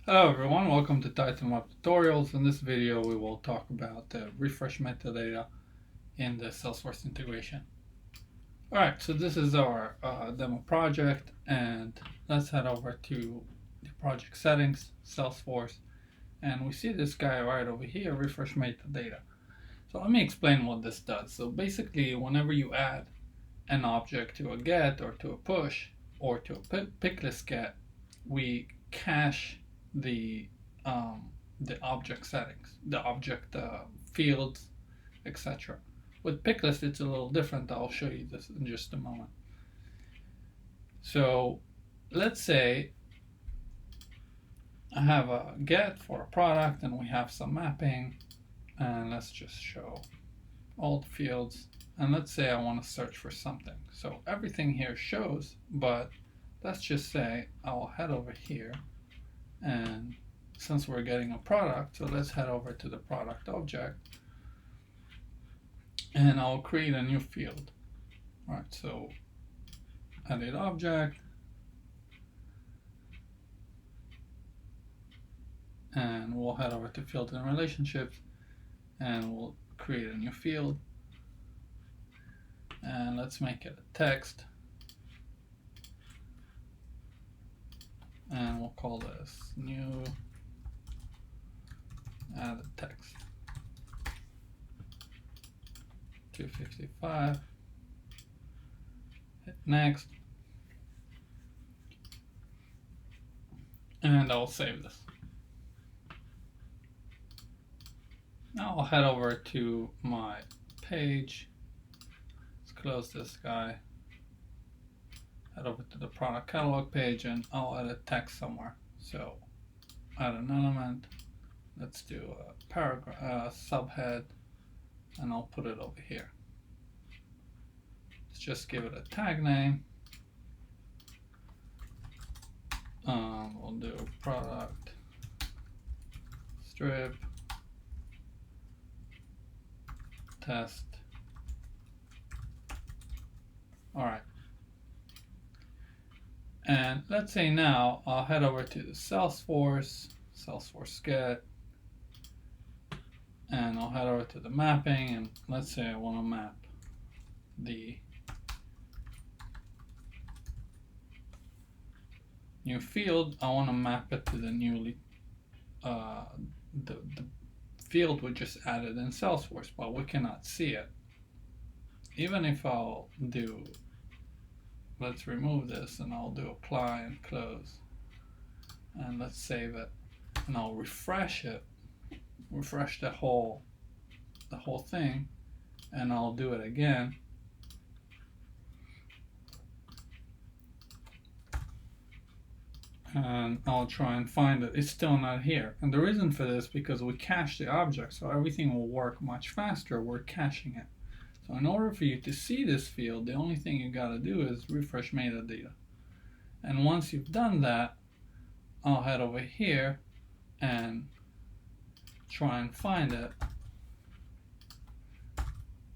Hello everyone, welcome to Titan Web Tutorials. In this video we will talk about the refresh metadata in the Salesforce integration. Alright, so this is our demo project, and let's head over to the project settings, Salesforce, and we see this guy right over here, refresh metadata. So let me explain what this does. So basically, whenever you add an object to a get or to a push or to a picklist get, we cache the object settings, the object fields, etc. With picklist, it's a little different. I'll show you this in just a moment. So let's say I have a get for a product and we have some mapping, and let's just show all the fields, and let's say I want to search for something. So everything here shows, but let's just say I'll head over here, and since we're getting a product, so let's head over to the product object, and I'll create a new field. Alright, so edit object, and we'll head over to field and relationships, and we'll create a new field, and let's make it a text, and we'll call this new added text 255. Hit next, and I'll save this. Now I'll head over to my page. Let's close this guy. Head over to the product catalog page, and I'll edit text somewhere. So add an element. Let's do a paragraph, subhead, and I'll put it over here. Let's just give it a tag name. We'll do product strip test. Alright. And let's say now I'll head over to the Salesforce get, and I'll head over to the mapping, and let's say I want to map the new field. I want to map it to the newly the field we just added in Salesforce, but we cannot see it. Even if I'll do, let's remove this, and I'll do apply and close, and let's save it, and I'll refresh it, refresh the whole thing, and I'll do it again, and I'll try and find it. It's still not here, and the reason for this, because we cache the object, so everything will work much faster. We're caching it. So in order for you to see this field, the only thing you gotta do is refresh metadata. And once you've done that, I'll head over here and try and find it,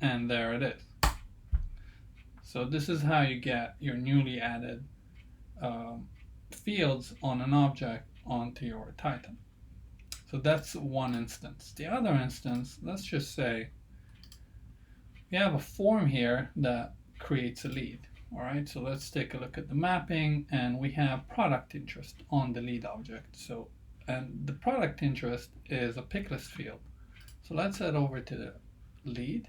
and there it is. So this is how you get your newly added fields on an object onto your Titan. So that's one instance. The other instance, let's just say we have a form here that creates a lead. Alright, so let's take a look at the mapping, and we have product interest on the lead object. So, and the product interest is a picklist field. So let's head over to the lead,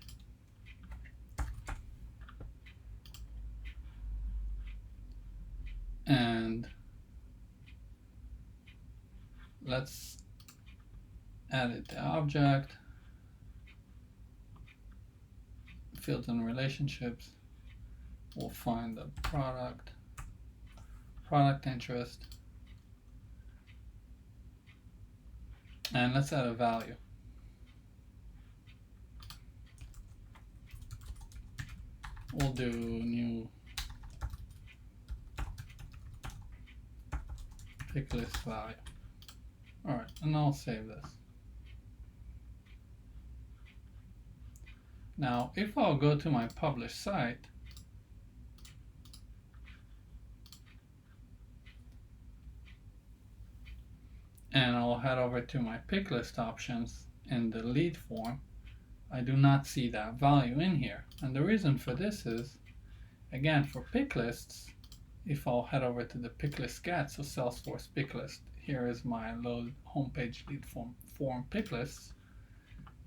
and let's edit the object, fields and relationships. We'll find the product interest, and let's add a value. We'll do new picklist value. Alright, and I'll save this. Now, if I'll go to my published site, head over to my pick list options in the lead form, I do not see that value in here. And the reason for this is, again, for pick lists, if I'll head over to the pick list get, so Salesforce pick list, here is my load homepage lead form pick lists,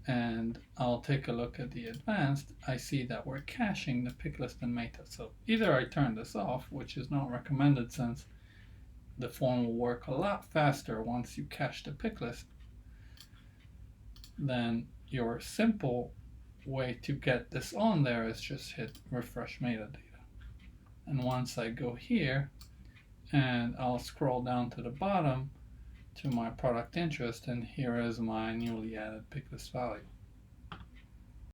and I'll take a look at the advanced, I see that we're caching the pick list and meta. So either I turn this off, which is not recommended since the form will work a lot faster once you cache the pick list, then your simple way to get this on there is just hit refresh metadata. And once I go here, and I'll scroll down to the bottom to my product interest, and here is my newly added pick list value.